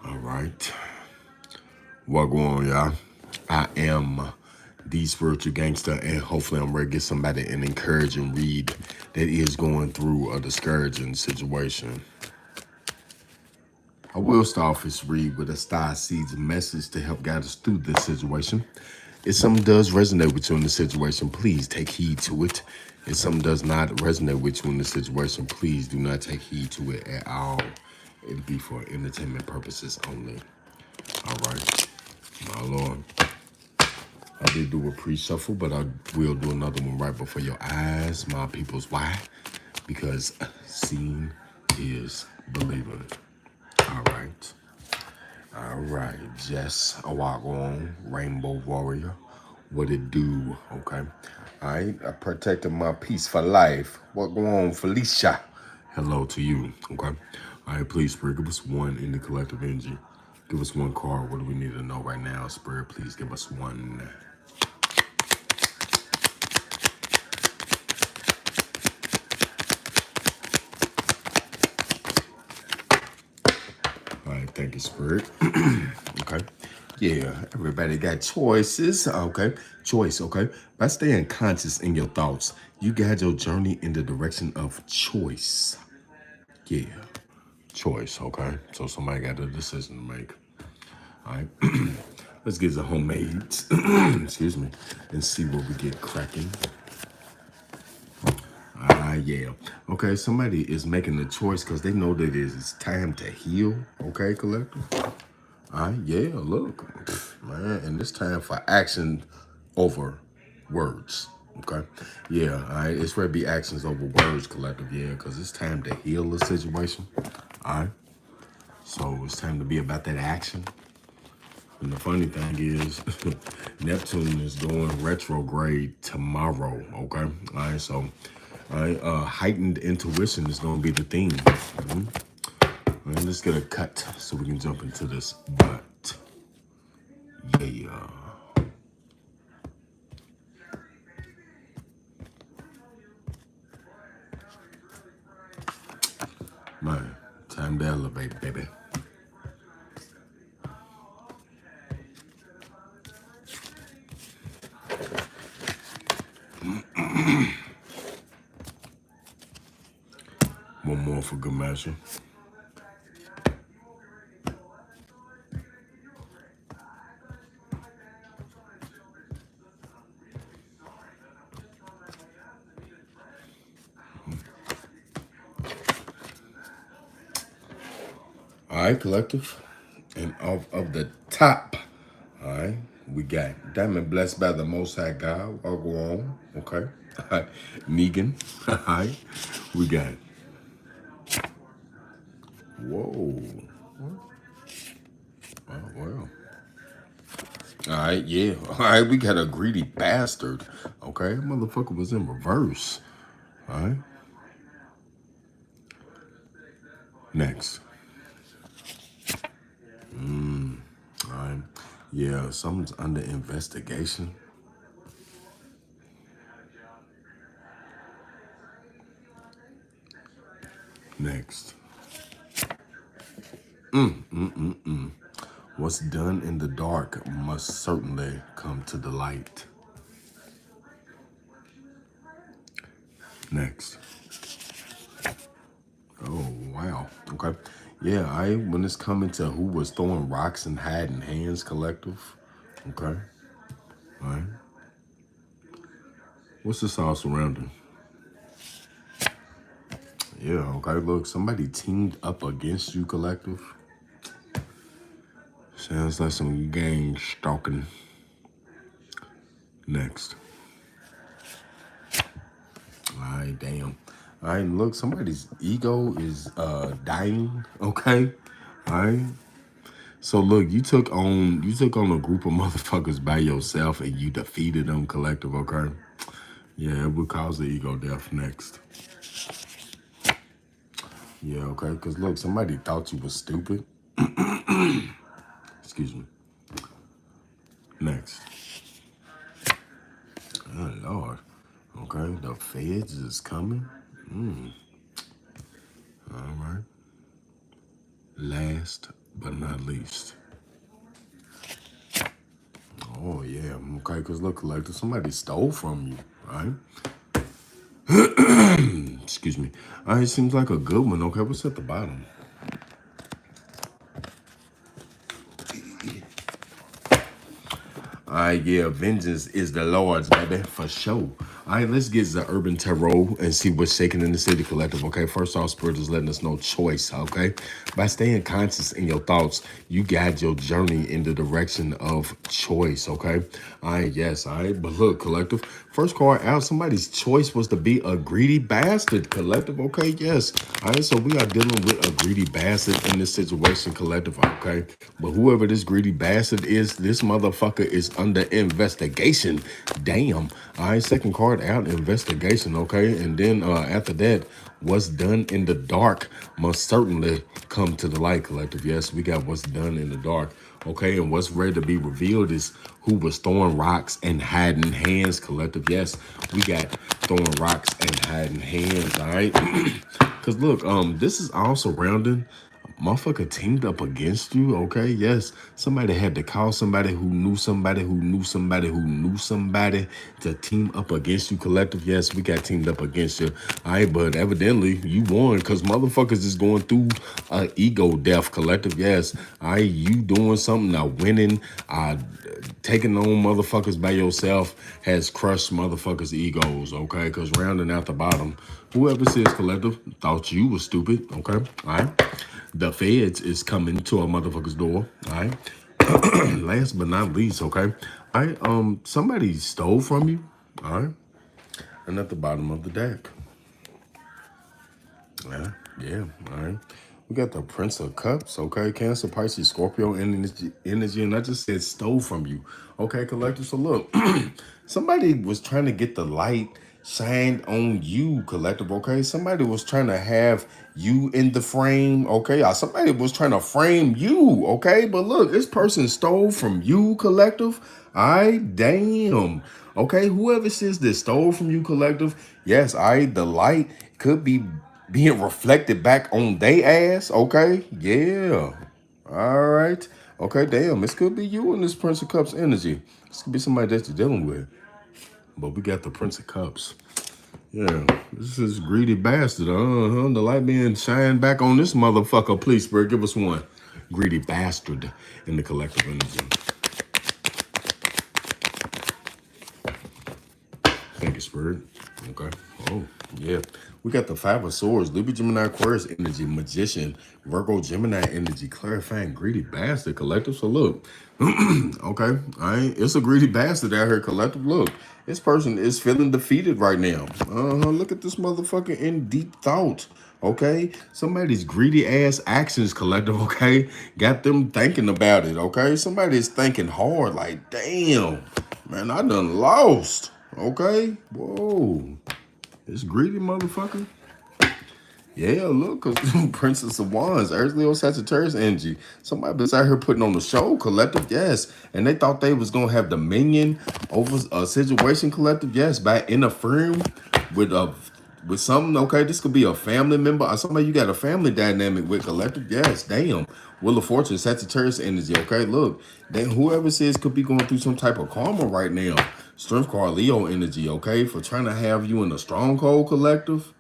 All right. What going on, y'all? I am the spiritual gangster, and hopefully I'm ready to get somebody an encouraging read that is going through a discouraging situation. I will start off this read with a star seeds message to help guide us through this situation. If something does resonate with you in the situation, please take heed to it. If something does not resonate with you in the situation, please do not take heed to it at all. It'll be for entertainment purposes only. All right, my lord. I did do a pre-shuffle, but I will do another one right before your eyes, my peoples. Why? Because seeing is believing. All right. All right. Jess Awagon, Rainbow Warrior. What it do? Okay. All right. I protected my peace for life. What going on, Felicia? Hello to you. Okay. All right. Please, Spirit, give us one in the collective energy. Give us one card. What do we need to know right now, Spirit? Please give us one. All right, thank you, Spirit. Okay. Yeah, everybody got choices. Okay. Choice, okay. By staying conscious in your thoughts, you guide your journey in the direction of choice. Yeah. Choice, okay. So somebody got a decision to make. All right. Let's get the homemade, excuse me, and see what we get cracking. Yeah. Okay, somebody is making the choice because they know that it's time to heal. Okay, collective. Yeah, look, man, and it's time for action over words. Okay, yeah, all right, it's ready to be actions over words, collective. Yeah, because it's time to heal the situation. All right, so it's time to be about that action. And the funny thing is, Neptune is going retrograde tomorrow. Okay, all right, so all right, heightened intuition is going to be the theme. All right, let's get a cut so we can jump into this. But yeah. Man, time to elevate, baby. One more for good measure. All right, collective. And off of the top, all right, we got Diamond blessed by the Most High God. I'll go on, okay? All right, Negan, all right. We got, whoa. Oh, well. All right, yeah. All right, we got a greedy bastard. Okay, motherfucker was in reverse. All right. Next. All right. Yeah, something's under investigation. Next. What's done in the dark must certainly come to the light. Next. Oh, wow. Okay. Yeah, when it's coming to who was throwing rocks and hiding hands, collective. Okay. All right. What's this all surrounding? Yeah, okay. Look, somebody teamed up against you, collective. Sounds like some gang stalking. Next. All right, damn. All right, look, somebody's ego is dying. Okay. All right. So look, you took on a group of motherfuckers by yourself and you defeated them, collective. Okay. Yeah, it would cause the ego death. Next. Yeah, okay. Because look, somebody thought you was stupid. Excuse me. Next. Oh Lord. Okay, the feds is coming. last but not least. Oh yeah, okay, because look, collector, somebody stole from you, right? Excuse me. All right, seems like a good one. Okay, what's at the bottom? All right, yeah, vengeance is the Lord's, baby, for sure. All right, let's get the Urban Tarot and see what's shaking in the city collective, okay? First off, Spirit is letting us know choice, okay? By staying conscious in your thoughts, you guide your journey in the direction of choice, okay? All right, yes, all right, but look, collective, first card out, somebody's choice was to be a greedy bastard, collective, okay? Yes, all right, so we are dealing with a greedy bastard in this situation, collective, okay? But whoever this greedy bastard is, this motherfucker is under investigation. Damn. All right, second card out, investigation, okay? And then after that, what's done in the dark must certainly come to the light, collective. Yes, we got what's done in the dark, okay? And what's ready to be revealed is who was throwing rocks and hiding hands, collective. Yes, we got throwing rocks and hiding hands, all right? Because look, this is all surrounding motherfucker teamed up against you, okay? Yes, somebody had to call somebody who knew somebody who knew somebody who knew somebody to team up against you, collective. Yes, we got teamed up against you. All right, but evidently you won because motherfuckers is going through ego death, collective. Yes, all right, you doing something now, winning, taking on motherfuckers by yourself has crushed motherfuckers' egos, okay? Because rounding out the bottom, whoever says collective thought you was stupid, okay? All right. The feds is coming to a motherfucker's door. All right. Last but not least, okay. All right. Somebody stole from you. All right. And at the bottom of the deck. Yeah. Yeah. All right. We got the Prince of Cups, okay? Cancer, Pisces, Scorpio, energy, and I just said stole from you. Okay, collector. So look, somebody was trying to get the light shined on you, collective, okay? Somebody was trying to have you in the frame, okay? Somebody was trying to frame you, okay? But look, this person stole from you, collective. I damn. Okay, whoever says this stole from you, collective, yes, the light could be being reflected back on they ass, okay? Yeah. All right. Okay, damn. This could be you in this Prince of Cups energy. This could be somebody that you're dealing with. But we got the Prince of Cups. Yeah. This is greedy bastard. The light being shined back on this motherfucker. Please, Spirit, give us one. Greedy bastard in the collective energy. Thank you, Spirit. Okay. Oh, yeah. We got the Five of Swords, Libra, Gemini, Aquarius energy, Magician, Virgo, Gemini energy, clarifying, greedy bastard, collective. So look, okay, it's a greedy bastard out here, collective. Look, this person is feeling defeated right now. Look at this motherfucker in deep thought. Okay, somebody's greedy ass actions, collective. Okay, got them thinking about it. Okay, somebody's thinking hard, like, damn, man, I done lost. Okay, whoa. This greedy motherfucker. Yeah, look, cause Princess of Wands, Earth, Leo, Sagittarius energy. Somebody was out here putting on the show, collective, yes. And they thought they was gonna have dominion over a situation, collective, yes, by interfering with something. Okay, this could be a family member or somebody you got a family dynamic with, collective, yes. Damn, Wheel of Fortune, Sagittarius energy. Okay, look, then whoever says could be going through some type of karma right now. Strength card, Leo energy. Okay, for trying to have you in a stronghold, collective.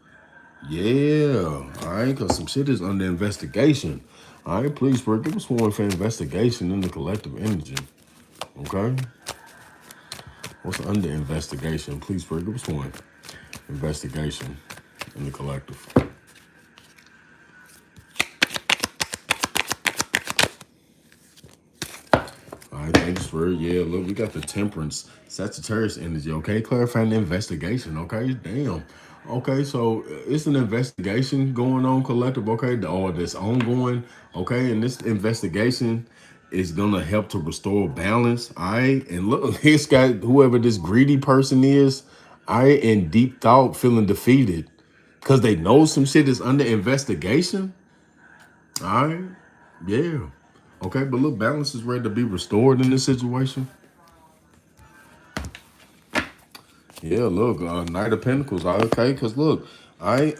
Yeah, all right, because some shit is under investigation. All right, please, bro, give us one for investigation in the collective energy. Okay? What's under investigation? Please, bro, give us one. Investigation in the collective. All right, thanks, for yeah, look, we got the Temperance, Sagittarius energy, okay? Clarifying the investigation, okay? Damn. Okay, so it's an investigation going on, collective, okay? Or that's ongoing, okay? And this investigation is gonna help to restore balance, all right? And look, this guy, whoever this greedy person is, I in deep thought feeling defeated because they know some shit is under investigation. All right, yeah. Okay, but look, balance is ready to be restored in this situation. Yeah, look, Knight of Pentacles. Okay, because look, I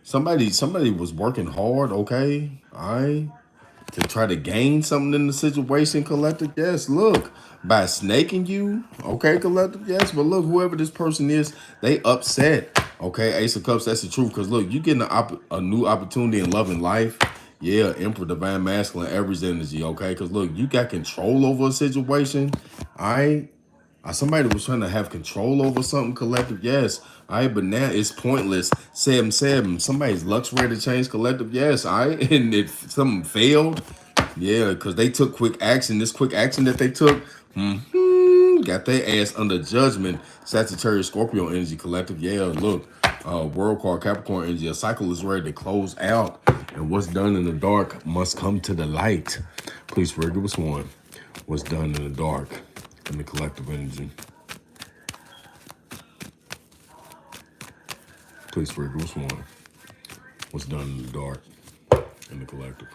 somebody was working hard. Okay, to try to gain something in the situation, collective. Yes, look, by snaking you, okay, collective. Yes, but look, whoever this person is, they upset. Okay, Ace of Cups, that's the truth. Because look, you getting a new opportunity in love and life. Yeah, Emperor, Divine Masculine, Aries energy. Okay, because look, you got control over a situation. All right. Somebody was trying to have control over something, collective. Yes. All right, but now it's pointless. 7-7. Somebody's luck's ready to change, collective. Yes. All right. And if something failed, yeah, because they took quick action. This quick action that they took, got their ass under judgment. Sagittarius, Scorpio energy, collective. Yeah, look. World card, Capricorn energy. A cycle is ready to close out. And what's done in the dark must come to the light. Please, Spirit, give us one. What's done in the dark in the collective energy. Please, Spirit, give us one. What's done in the dark in the collective.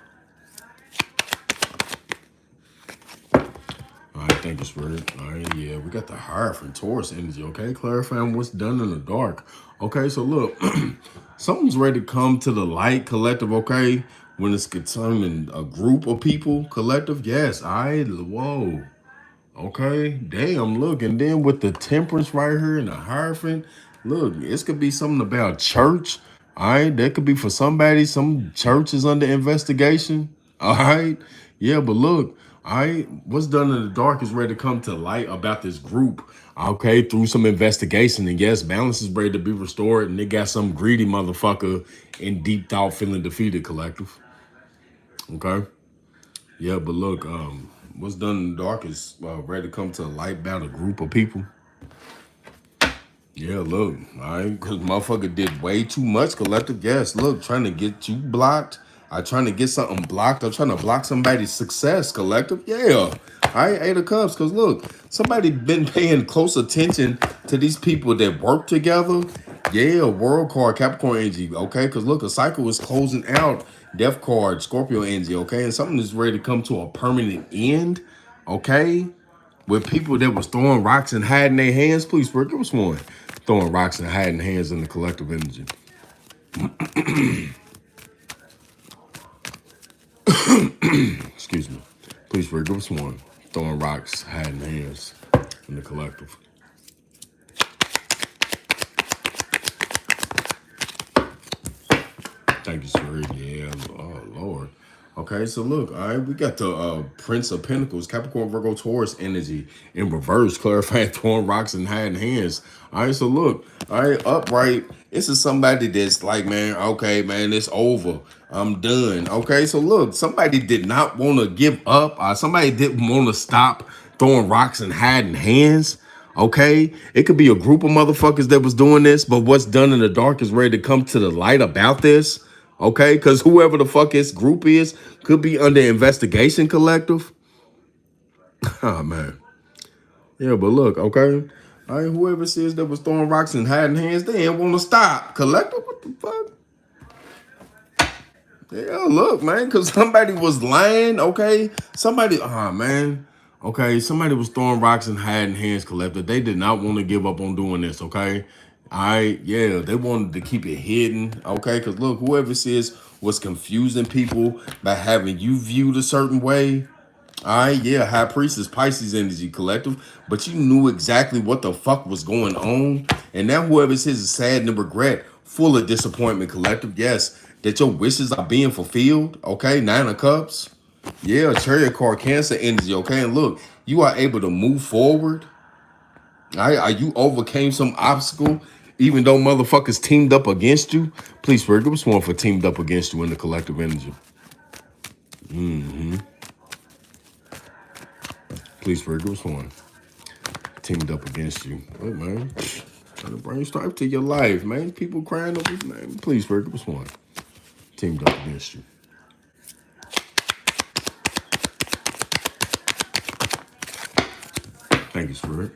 All right, thank you, Spirit. All right, yeah, we got the Hierophant Taurus energy, okay? Clarifying what's done in the dark. Okay, so look, something's ready to come to the light, collective, okay? When it's concerning a group of people, collective, yes, all right, whoa. Okay, damn, look, and then with the Temperance right here and the Hierophant, look, this could be something about church. All right, that could be for somebody. Some church is under investigation. All right, yeah, but look, all right, what's done in the dark is ready to come to light about this group. Okay, through some investigation, and yes, balance is ready to be restored, and they got some greedy motherfucker in deep thought feeling defeated, collective. Okay. Yeah, but look, what's done in the dark is ready to come to the light about a group of people. Yeah, look, all right, because motherfucker did way too much, collective. Yes, look, trying to get you blocked. I trying to get something blocked. I'm trying to block somebody's success, collective. Yeah, all right, Eight of Cups, because look, somebody been paying close attention to these people that work together. Yeah, World card, Capricorn energy, okay? Because look, a cycle is closing out. Death card, Scorpio energy, okay? And something is ready to come to a permanent end, okay? With people that was throwing rocks and hiding their hands, please, Spirit, give us one. Throwing rocks and hiding hands in the collective energy. Excuse me. Please, Spirit, give us one. Throwing rocks, hiding hands in the collective. Thank you, sir. Yeah. Oh, Lord. Okay, so look, all right, we got the Prince of Pentacles, Capricorn, Virgo, Taurus energy in reverse, clarifying throwing rocks and hiding hands. All right, so look, all right, upright. This is somebody that's like, man, okay, man, it's over. I'm done. Okay, so look, somebody did not want to give up. Somebody didn't want to stop throwing rocks and hiding hands. Okay, it could be a group of motherfuckers that was doing this, but what's done in the dark is ready to come to the light about this. Okay, because whoever the fuck this group is could be under investigation, collective. Oh man, yeah, but look, okay, all right, whoever says that was throwing rocks and hiding hands, they ain't want to stop, collective. What the fuck? Yeah, look, man, because somebody was lying, okay? Somebody, man, okay, somebody was throwing rocks and hiding hands, collective. They did not want to give up on doing this, okay? All right, yeah, they wanted to keep it hidden, okay? Because look, whoever says was confusing people by having you viewed a certain way, all right, yeah, High Priestess, Pisces energy, collective, but you knew exactly what the fuck was going on. And now whoever says is sad and regret, full of disappointment, collective, yes, that your wishes are being fulfilled, okay? Nine of Cups, yeah, Chariot card, Cancer energy, okay? And look, you are able to move forward, all right? You overcame some obstacle, even though motherfuckers teamed up against you. Please, Spirit, give us one for teamed up against you in the collective energy. Please, Spirit, give us one. Teamed up against you. Look, man, trying to bring strife to your life, man. People crying over his name. Please, Spirit, give us one. Teamed up against you. Thank you, Spirit.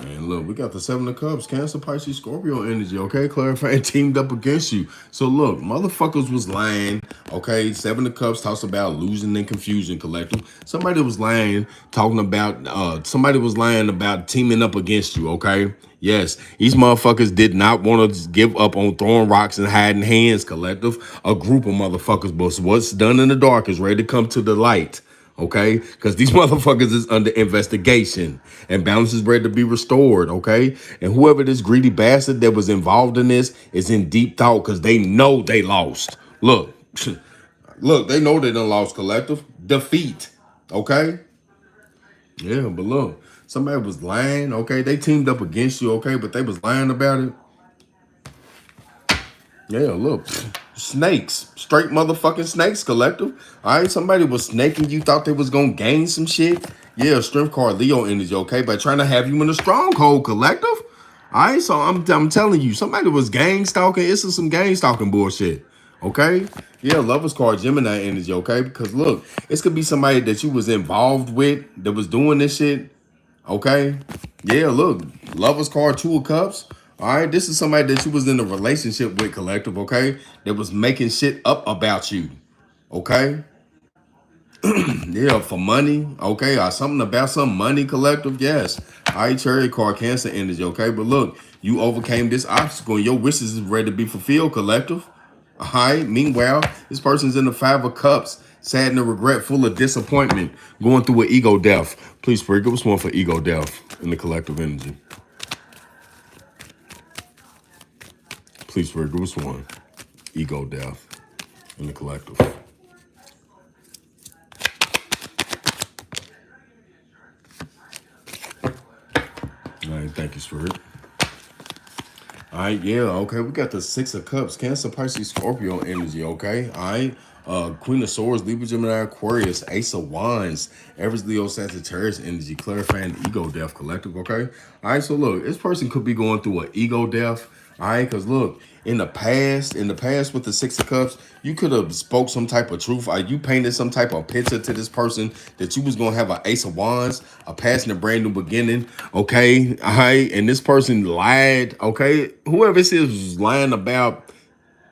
And look, we got the Seven of Cups, Cancer, Pisces, Scorpio energy, okay? Clarifying teamed up against you. So look, motherfuckers was lying, okay? Seven of Cups talks about losing and confusion, collective. Somebody was lying, talking about, somebody was lying about teaming up against you, okay? Yes, these motherfuckers did not want to give up on throwing rocks and hiding hands, collective. A group of motherfuckers, but what's done in the dark is ready to come to the light. Okay, because these motherfuckers is under investigation and balance is ready to be restored. Okay, and whoever this greedy bastard that was involved in this is in deep thought because they know they lost. Look, look, they know they done lost, collective defeat. Okay, yeah, but look, somebody was lying. Okay, they teamed up against you. Okay, but they was lying about it. Yeah, look, snakes, straight motherfucking snakes, collective. All right, somebody was snaking you, thought they was gonna gain some shit. Yeah, strength card, Leo energy, okay, but trying to have you in a stronghold, collective. All right, so I'm telling you, somebody was gang stalking. It's some gang stalking bullshit, okay. Yeah, lovers card, Gemini energy, okay, because look, this could be somebody that you was involved with that was doing this shit. Okay. Yeah, look, lovers card, Two of Cups. All right, this is somebody that you was in a relationship with, collective, okay? That was making shit up about you. Okay? Yeah, for money, okay? Or something about some money, collective, yes. All right, Cherry card, Cancer energy, okay? But look, you overcame this obstacle and your wishes is ready to be fulfilled, collective. All right, meanwhile, this person's in the Five of Cups, sad and regret, full of disappointment, going through an ego death. Please, Spirit, give us one for ego death in the collective energy. Please, Spirit, give us one. Ego death in the collective. All right, thank you, Spirit. All right, yeah, okay. We got the Six of Cups, Cancer, Pisces, Scorpio energy, okay? All right. Queen of Swords, Libra, Gemini, Aquarius, Ace of Wands, Aries, Leo, Sagittarius energy, clarifying ego death collective, okay? All right, so look, this person could be going through an ego death, all right? Because look, in the past with the Six of Cups, you could have spoke some type of truth. You painted some type of picture to this person that you was going to have an Ace of Wands, a past and a brand new beginning, okay? All right, and this person lied, okay? Whoever this is was lying about,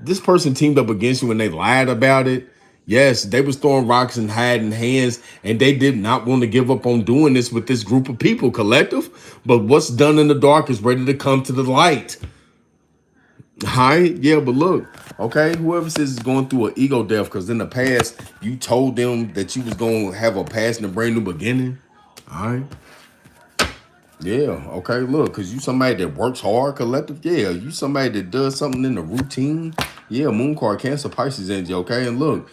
this person teamed up against you and they lied about it. Yes, they was throwing rocks and hiding hands, and they did not want to give up on doing this with this group of people, collective. But what's done in the dark is ready to come to the light. Hi, yeah, but look, okay, whoever says is going through an ego death because in the past you told them that you was going to have a past and a brand new beginning. All right. Yeah, okay, look, because you somebody that works hard, collective. Yeah, you somebody that does something in the routine. Yeah, moon card, Cancer, Pisces energy, okay? And look,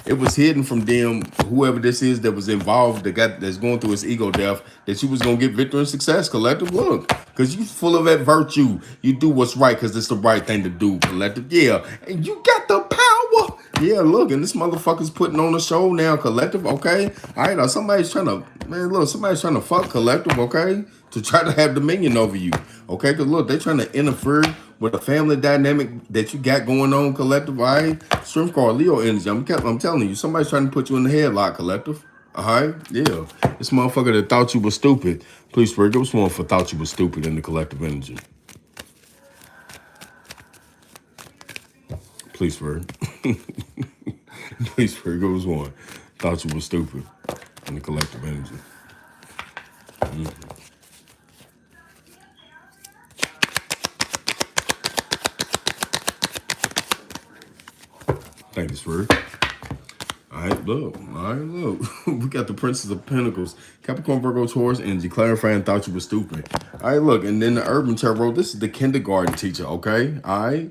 it was hidden from them, whoever this is that was involved, that's going through his ego death, that you was going to get victory and success, collective. Look, because you full of that virtue. You do what's right because it's the right thing to do, collective. Yeah, and you got the power. Yeah, look, and this motherfucker's putting on a show now, collective, okay? All right, now somebody's trying to, man, look, somebody's trying to fuck collective, okay? To try to have dominion over you, okay? Because look, they're trying to interfere with the family dynamic that you got going on, collective, all right? Strength card, Leo energy. I'm telling you, somebody's trying to put you in the headlock, collective, all right? Yeah, this motherfucker that thought you was stupid. Please, Spirit, give us one for thought you was stupid in the collective energy. Please, Spirit. Please, Spirit, give us one. Thought you was stupid in the collective energy. Thank you, Spirit. All right, look. We got the Princess of Pentacles, Capricorn, Virgo, Taurus energy, clarifying thought you was stupid. All right, look, and then the Urban Tarot, this is the kindergarten teacher, okay? All right?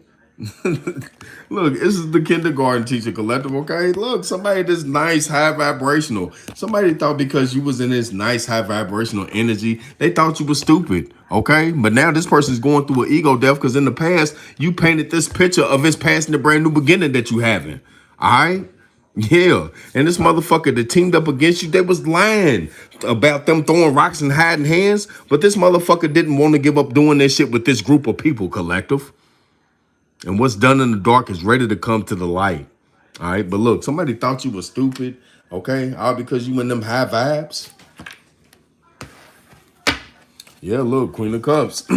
Look, this is the kindergarten teacher collective, okay? Look, somebody that's nice, high vibrational. Somebody thought because you was in this nice, high vibrational energy, they thought you was stupid, okay? But now this person's going through an ego death because in the past, you painted this picture of his past and the brand new beginning that you having, all right? Yeah, and this motherfucker that teamed up against you, they was lying about them throwing rocks and hiding hands, but this motherfucker didn't want to give up doing that shit with this group of people, collective. And what's done in the dark is ready to come to the light. All right. But look, somebody thought you was stupid. Okay. All because you in them high vibes. Yeah, look, Queen of Cups.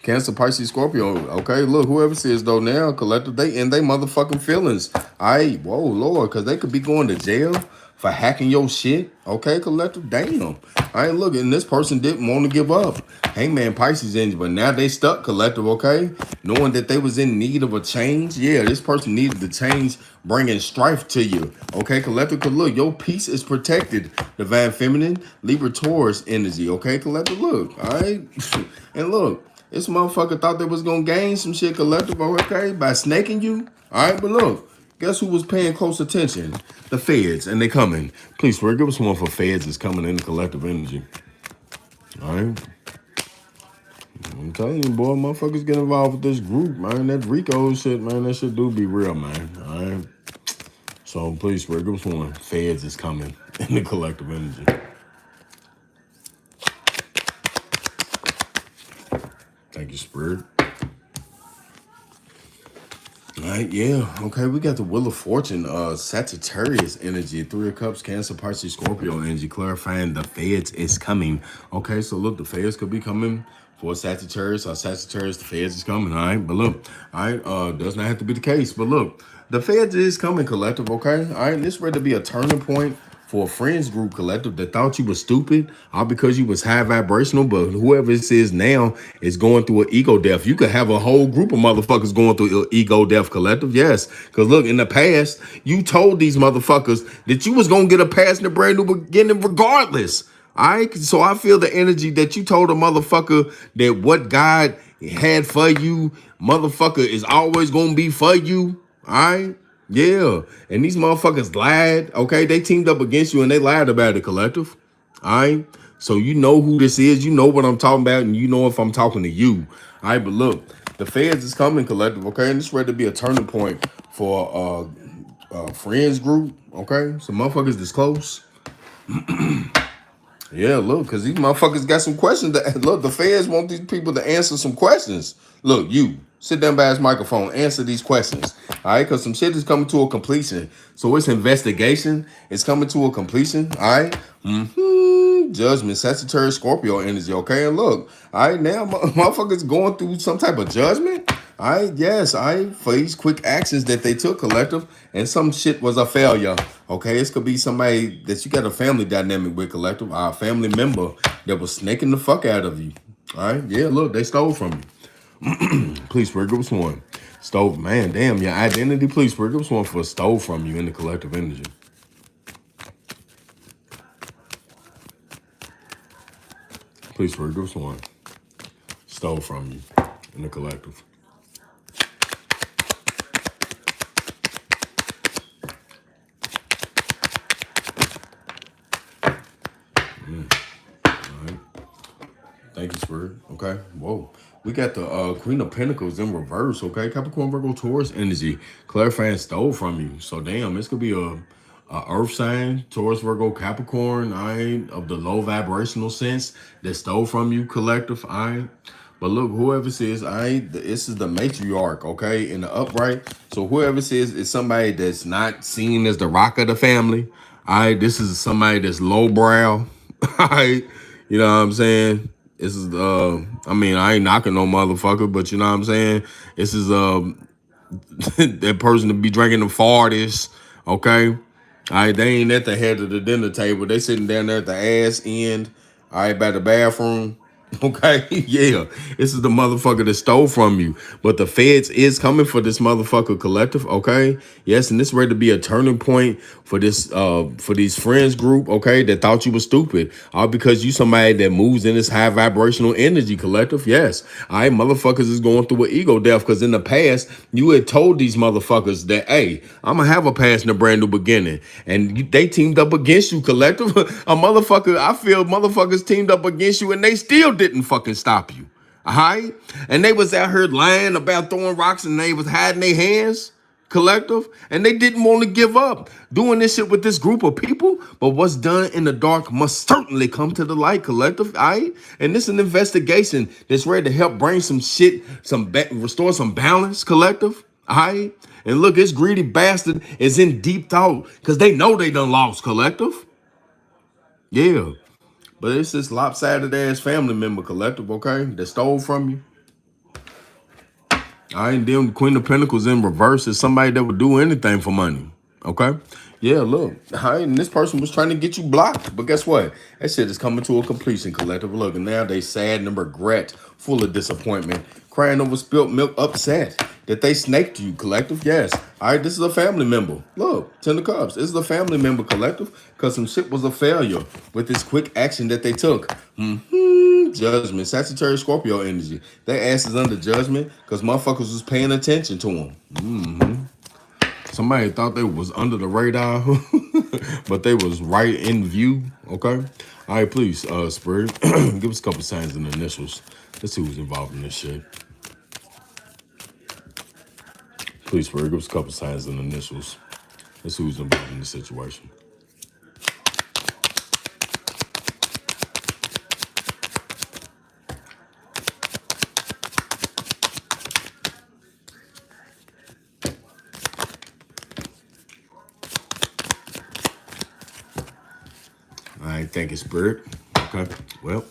Cancer, Pisces, Scorpio. Okay, look, whoever says though now, collective, they in they motherfucking feelings. Whoa, Lord, because they could be going to jail for hacking your shit. Okay, collective, damn. I ain't looking. This person didn't want to give up. Hangman Pisces in, but now they stuck, collective, okay? Knowing that they was in need of a change. Yeah, this person needed the change, bringing strife to you. Okay, collective, cause look, your peace is protected. Divine Feminine, Libra Taurus energy. Okay, collective, look, all right? And look, this motherfucker thought they was gonna gain some shit, collective, okay, by snaking you. All right, but look, guess who was paying close attention? The feds, and they coming. Please, swear, give us one for feds is coming in the collective energy. All right. I'm telling you, boy, motherfuckers get involved with this group, man. That Rico shit, man, that shit do be real, man. All right. So please, swear, give us one. Feds is coming in the collective energy. Thank you, Spirit. All right, yeah. Okay, we got the Wheel of Fortune, Sagittarius energy, Three of Cups, Cancer, Pisces, Scorpio energy, clarifying the feds is coming. Okay, so look, the feds could be coming for Sagittarius or Sagittarius, the feds is coming, all right? But look, all right, does not have to be the case, but look, the feds is coming, collective, okay? All right, this ready to be a turning point for a friends group collective that thought you was stupid all because you was high vibrational, but whoever it is now is going through an ego death. You could have a whole group of motherfuckers going through an ego death collective. Yes, because look, in the past, you told these motherfuckers that you was going to get a pass in a brand new beginning regardless. All right, so I feel the energy that you told a motherfucker that what God had for you, motherfucker, is always going to be for you. All right. Yeah, and these motherfuckers lied. Okay, they teamed up against you and they lied about it, collective. All right, so you know who this is. You know what I'm talking about, and you know if I'm talking to you. All right, but look, the feds is coming, collective. Okay, and it's ready to be a turning point for friends group. Okay, so motherfuckers this close. Yeah, look, because these motherfuckers got some questions. Look, the feds want these people to answer some questions. Look, you sit down by his microphone, answer these questions. All right, because some shit is coming to a completion. So it's investigation. It's coming to a completion. All right. Judgment, Sagittarius, Scorpio energy. Okay, and look, all right, now motherfuckers going through some type of judgment. All right, yes, all right, for these quick actions that they took, collective, and some shit was a failure. Okay, this could be somebody that you got a family dynamic with, collective, or a family member that was snaking the fuck out of you. All right, yeah, look, they stole from you. Please, Spirit, give us one. Stole, man, damn, your identity, please, Spirit, give us one for stole from you in the collective energy. Please, Spirit, give us one. Stole from you in the collective. All right. Thank you, Spirit. Okay. Whoa. We got the Queen of Pentacles in reverse. Okay. Capricorn, Virgo, Taurus energy. Clarifying stole from you. So damn, this could be a earth sign, Taurus, Virgo, Capricorn, of the low vibrational sense that stole from you, collective, But look, whoever says, this is the matriarch, okay, in the upright. So whoever says it's somebody that's not seen as the rock of the family, this is somebody that's lowbrow, you know what I'm saying? This is, I mean, I ain't knocking no motherfucker, but you know what I'm saying? This is, that person to be drinking the farthest, okay? All right, they ain't at the head of the dinner table. They sitting down there at the ass end, all right, by the bathroom. Okay, yeah, this is the motherfucker that stole from you. But the feds is coming for this motherfucker collective, okay? Yes, and this ready to be a turning point for this for these friends group, okay, that thought you was stupid. All because you somebody that moves in this high vibrational energy collective. Yes. All right, motherfuckers is going through an ego death because in the past you had told these motherfuckers that, hey, I'm gonna have a past and a brand new beginning. And they teamed up against you collective. A motherfucker, I feel motherfuckers teamed up against you and they still didn't fucking stop you. All right? And they was out here lying about throwing rocks and they was hiding their hands, collective, and they didn't want to give up doing this shit with this group of people. But what's done in the dark must certainly come to the light, collective. All right? And this is an investigation that's ready to help bring some shit, restore some balance, collective. All right? And look, this greedy bastard is in deep thought because they know they done lost, collective. Yeah. But it's this lopsided ass family member collective, okay, that stole from you. All right, then the Queen of Pentacles in reverse is somebody that would do anything for money. Okay? Yeah, look. All right, and this person was trying to get you blocked. But guess what? That shit is coming to a completion, collective. Look, and now they sad and regret, full of disappointment, crying over spilt milk, upset that they snaked you, collective. Yes. All right, this is a family member. Look, Ten of Cups. This is a family member, collective, because some shit was a failure with this quick action that they took. Judgment, Sagittarius, Scorpio energy. Their ass is under judgment because motherfuckers was paying attention to them. Somebody thought they was under the radar, but they was right in view. Okay. All right, please, Spirit, give us a couple signs and initials. Let's see who's involved in this shit. Please, Spirit, give us a couple signs and initials. Let's see who's involved in this situation. All right, thank you, Spirit. Okay, well,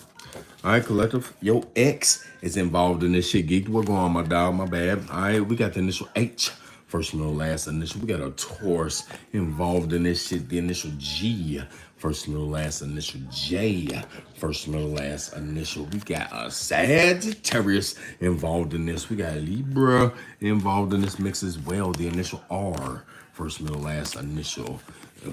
all right, collective. Your ex is involved in this shit, geek. What's going on, my dog? My bad. All right, we got the initial H, first, middle, last initial. We got a Taurus involved in this shit. The initial G, first, middle, last initial. J, first, middle, last initial. We got a Sagittarius involved in this. We got a Libra involved in this mix as well. The initial R, first, middle, last initial.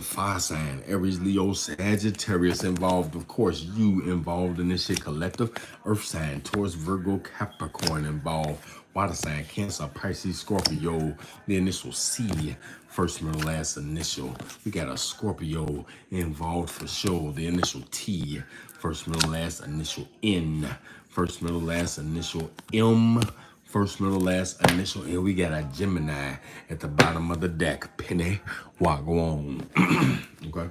Fire sign, Aries, Leo, Sagittarius involved. Of course, you involved in this shit, collective. Earth sign, Taurus, Virgo, Capricorn involved. Water sign, Cancer, Pisces, Scorpio. The initial C, first, middle, last initial. We got a Scorpio involved for sure. The initial T, first, middle, last initial N. First, middle, last initial M. First, middle, last initial, and we got a Gemini at the bottom of the deck. Penny, what go on? Okay.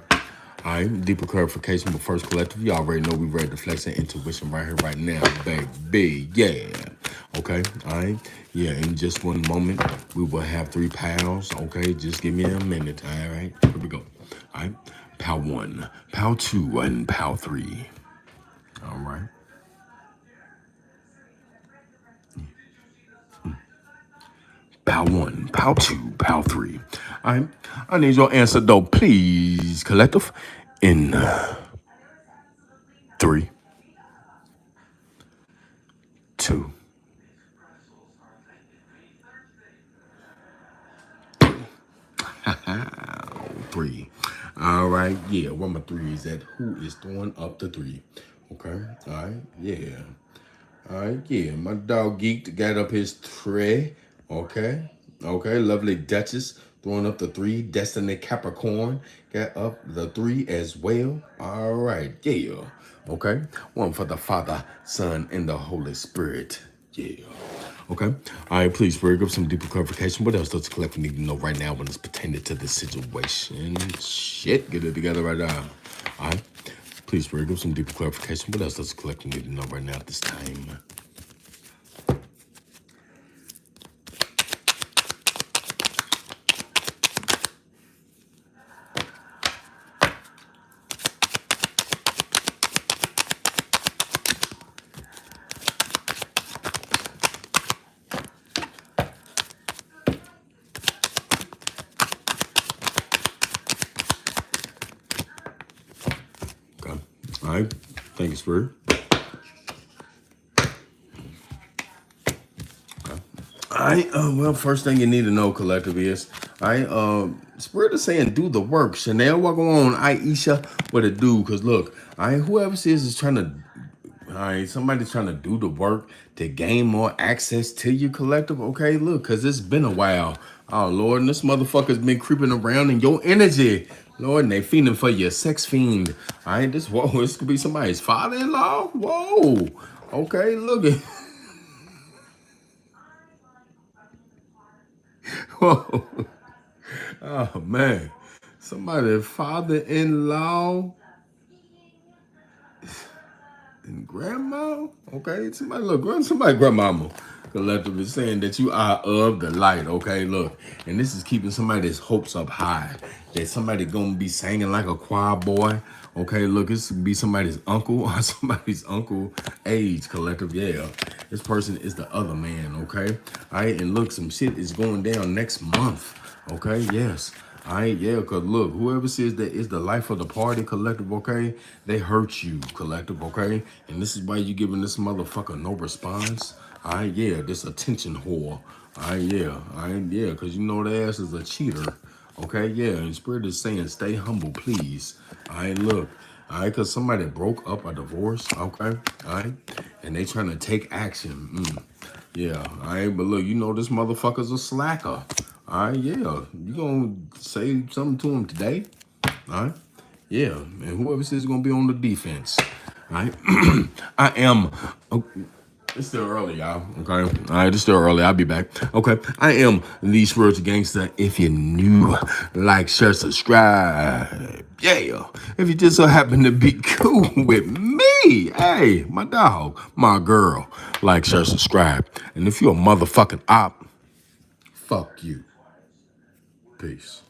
All right, deeper clarification, but first, collective, you already know we read the flex and intuition right here, right now, baby. Yeah. Okay. All right. Yeah. In just one moment, we will have 3 piles. Okay. Just give me a minute. All right. Here we go. All right. Pile 1, pile 2, and pile 3. All right. Pal 1, Pal 2, Pal 3. I need your answer though, please, collective. In 3, 2, 3. All right, yeah. One of my threes that who is throwing up the 3? Okay, all right, yeah. All right, yeah. My dog Geeked got up his tray. Okay. Okay. Lovely Duchess throwing up the 3. Destiny Capricorn got up the 3 as well. All right. Yeah. Okay. One for the Father, Son, and the Holy Spirit. Yeah. Okay. All right, please, Spirit, give some deeper clarification. What else does the collective need to know right now when it's pertaining to this situation? Shit, get it together right now. All right. Please, Spirit, give some deeper clarification. What else does the collective need to know right now at this time? Okay. All right. Thank you, Spirit. All right. Well, first thing you need to know, collective, is Spirit is saying do the work. Chanel, what going on? Aisha, what it do? Because look, whoever says is trying to, somebody's trying to do the work to gain more access to your collective. Okay, look, because it's been a while. Oh Lord, and this motherfucker's been creeping around in your energy. Lord, and they fiending for your sex fiend. All right, this could be somebody's father-in-law. Whoa. Okay, look at. Whoa. Oh man, somebody father-in-law and grandma. Okay, somebody grandmama. Collective is saying that you are of the light, okay? Look, and this is keeping somebody's hopes up high. That somebody gonna be singing like a choir boy, okay? Look, this could be somebody's uncle or somebody's uncle age, collective, yeah. This person is the other man, okay? All right, and look, some shit is going down next month, okay? Yes. All right, yeah, because look, whoever says that is the life of the party, collective, okay, they hurt you, collective, okay? And this is why you giving this motherfucker no response. All right, yeah, this attention whore. All right, yeah, because you know the ass is a cheater. Okay, yeah, and Spirit is saying stay humble, please. All right, look. All right, because somebody broke up a divorce, okay? All right, and they trying to take action. Yeah, all right, but look, you know this motherfucker's a slacker. All right, yeah, you gonna say something to him today? All right, yeah, and whoever says gonna be on the defense. All right, I am. Oh, it's still early, y'all. Okay. All right, it's still early. I'll be back. Okay. I am the spiritual gangster. If you're new, like, share, subscribe. Yeah. If you just so happen to be cool with me, hey, my dog, my girl, like, share, subscribe. And if you're a motherfucking op, fuck you. Peace.